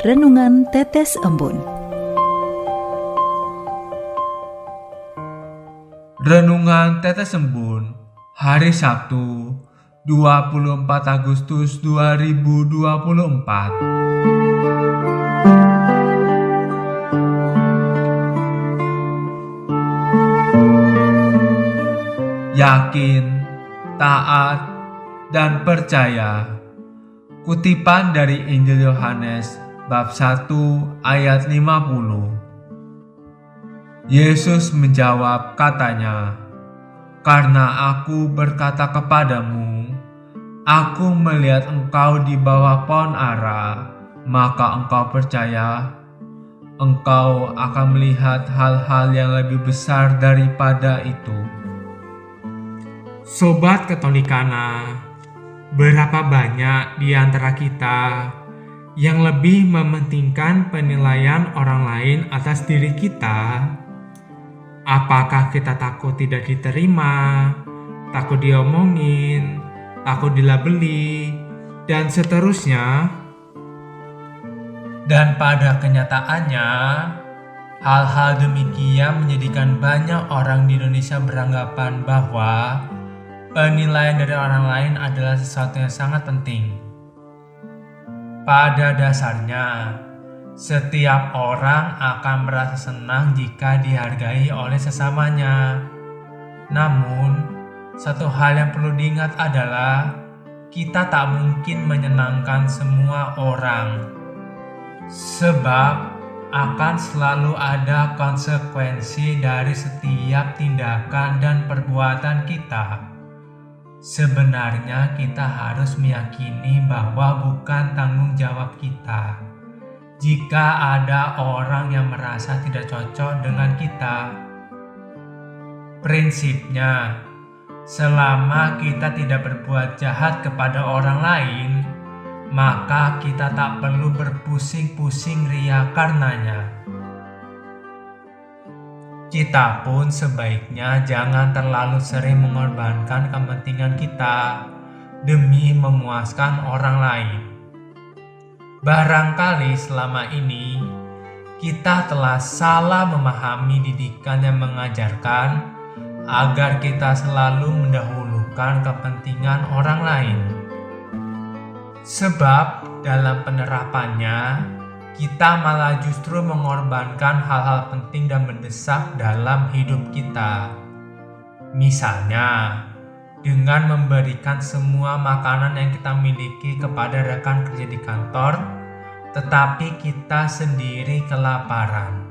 Renungan Tetes Embun. Renungan Tetes Embun, hari Sabtu, 24 Agustus 2024. Yakin, taat, dan percaya. Kutipan dari Injil Yohanes bab 1 ayat 50. Yesus menjawab katanya, "Karena aku berkata kepadamu, aku melihat engkau di bawah pohon ara, maka engkau percaya. Engkau akan melihat hal-hal yang lebih besar daripada itu." Sobat Katolikana, berapa banyak di antara kita yang lebih mementingkan penilaian orang lain atas diri kita? Apakah kita takut tidak diterima, takut diomongin, takut dilabeli, dan seterusnya? Dan pada kenyataannya, hal-hal demikian menjadikan banyak orang di Indonesia beranggapan bahwa penilaian dari orang lain adalah sesuatu yang sangat penting. Pada dasarnya, setiap orang akan merasa senang jika dihargai oleh sesamanya. Namun, satu hal yang perlu diingat adalah kita tak mungkin menyenangkan semua orang, sebab akan selalu ada konsekuensi dari setiap tindakan dan perbuatan kita. Sebenarnya kita harus meyakini bahwa bukan tanggung jawab kita jika ada orang yang merasa tidak cocok dengan kita. Prinsipnya, selama kita tidak berbuat jahat kepada orang lain, maka kita tak perlu berpusing-pusing ria karenanya. Kita pun sebaiknya jangan terlalu sering mengorbankan kepentingan kita demi memuaskan orang lain. Barangkali selama ini kita telah salah memahami didikan yang mengajarkan agar kita selalu mendahulukan kepentingan orang lain. Sebab dalam penerapannya, kita malah justru mengorbankan hal-hal penting dan mendesak dalam hidup kita. Misalnya, dengan memberikan semua makanan yang kita miliki kepada rekan kerja di kantor, tetapi kita sendiri kelaparan.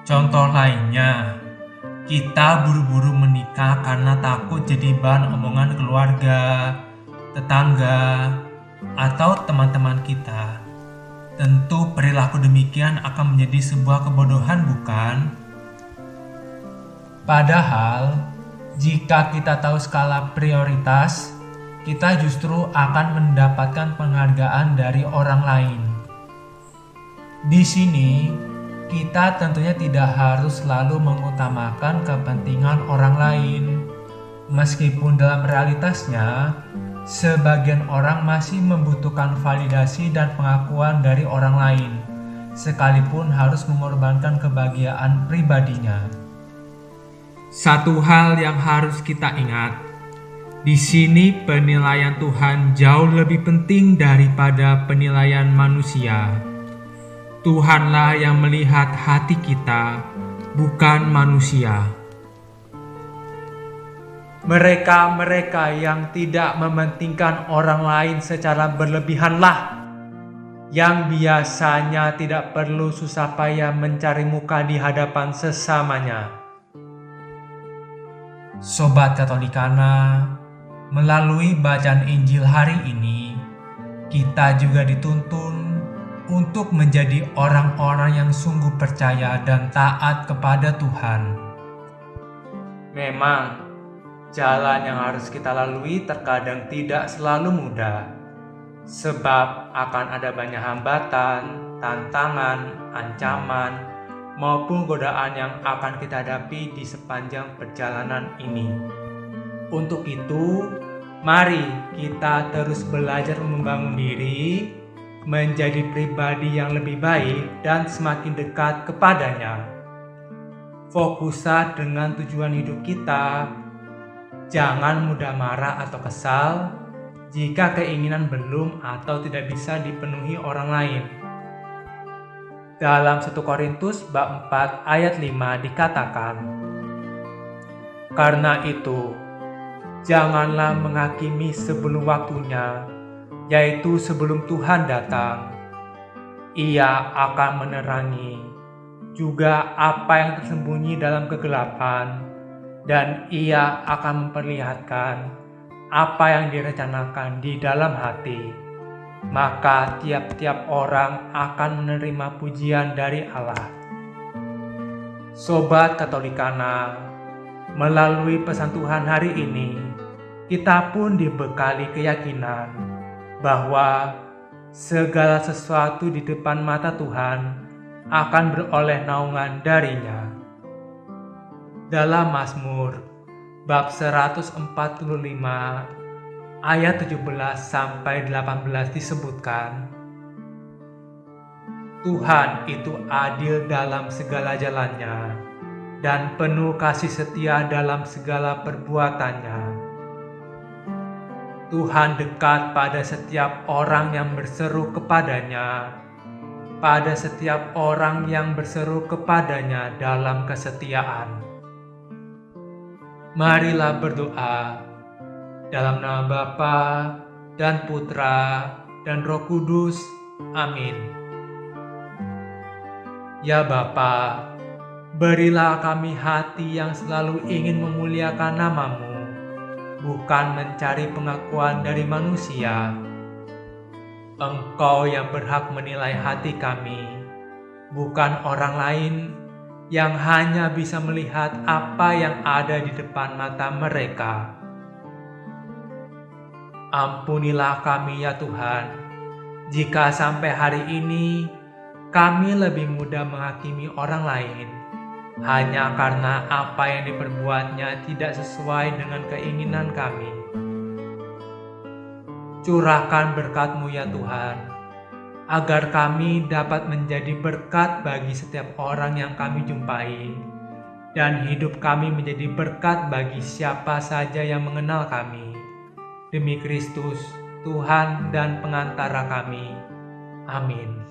Contoh lainnya, kita buru-buru menikah karena takut jadi bahan omongan keluarga, tetangga, atau teman-teman kita. Tentu perilaku demikian akan menjadi sebuah kebodohan, bukan? Padahal, jika kita tahu skala prioritas, kita justru akan mendapatkan penghargaan dari orang lain. Di sini, kita tentunya tidak harus selalu mengutamakan kepentingan orang lain. Meskipun dalam realitasnya, sebagian orang masih membutuhkan validasi dan pengakuan dari orang lain, sekalipun harus mengorbankan kebahagiaan pribadinya. Satu hal yang harus kita ingat, di sini penilaian Tuhan jauh lebih penting daripada penilaian manusia. Tuhanlah yang melihat hati kita, bukan manusia. Mereka-mereka yang tidak mementingkan orang lain secara berlebihanlah yang biasanya tidak perlu susah payah mencari muka di hadapan sesamanya. Sobat Katolikana, melalui bacaan Injil hari ini, kita juga dituntun untuk menjadi orang-orang yang sungguh percaya dan taat kepada Tuhan. Memang, jalan yang harus kita lalui terkadang tidak selalu mudah, sebab akan ada banyak hambatan, tantangan, ancaman, maupun godaan yang akan kita hadapi di sepanjang perjalanan ini. Untuk itu, mari kita terus belajar membangun diri menjadi pribadi yang lebih baik dan semakin dekat kepadanya. Fokuslah dengan tujuan hidup kita. Jangan mudah marah atau kesal jika keinginan belum atau tidak bisa dipenuhi orang lain. Dalam 1 Korintus bab 4 ayat 5 dikatakan, "Karena itu, janganlah menghakimi sebelum waktunya, yaitu sebelum Tuhan datang. Ia akan menerangi juga apa yang tersembunyi dalam kegelapan, dan ia akan memperlihatkan apa yang direncanakan di dalam hati. Maka tiap-tiap orang akan menerima pujian dari Allah." Sobat Katolikana, melalui pesan Tuhan hari ini, kita pun dibekali keyakinan bahwa segala sesuatu di depan mata Tuhan akan beroleh naungan darinya. Dalam Mazmur bab 145 ayat 17-18 disebutkan, "Tuhan itu adil dalam segala jalannya dan penuh kasih setia dalam segala perbuatannya. Tuhan dekat pada setiap orang yang berseru kepadanya, pada setiap orang yang berseru kepadanya dalam kesetiaan." Marilah berdoa dalam nama Bapa dan Putra dan Roh Kudus. Amin. Ya Bapa, berilah kami hati yang selalu ingin memuliakan nama-Mu, bukan mencari pengakuan dari manusia. Engkau yang berhak menilai hati kami, bukan orang lain yang hanya bisa melihat apa yang ada di depan mata mereka. Ampunilah kami ya Tuhan, jika sampai hari ini kami lebih mudah menghakimi orang lain hanya karena apa yang diperbuatnya tidak sesuai dengan keinginan kami. Curahkan berkat-Mu ya Tuhan, agar kami dapat menjadi berkat bagi setiap orang yang kami jumpai, dan hidup kami menjadi berkat bagi siapa saja yang mengenal kami. Demi Kristus, Tuhan dan pengantara kami. Amin.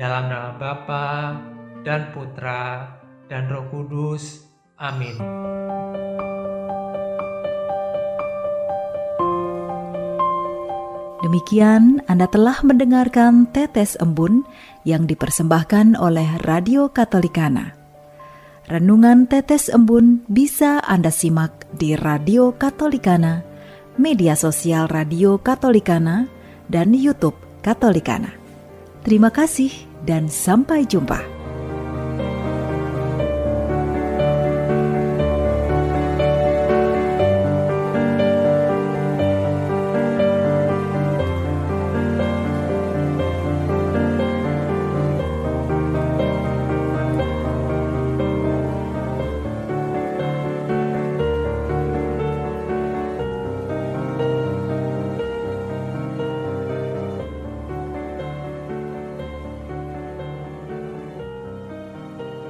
Dalam nama Bapa dan Putra dan Roh Kudus. Amin. Demikian Anda telah mendengarkan Tetes Embun yang dipersembahkan oleh Radio Katolikana. Renungan Tetes Embun bisa Anda simak di Radio Katolikana, media sosial Radio Katolikana, dan YouTube Katolikana. Terima kasih dan sampai jumpa.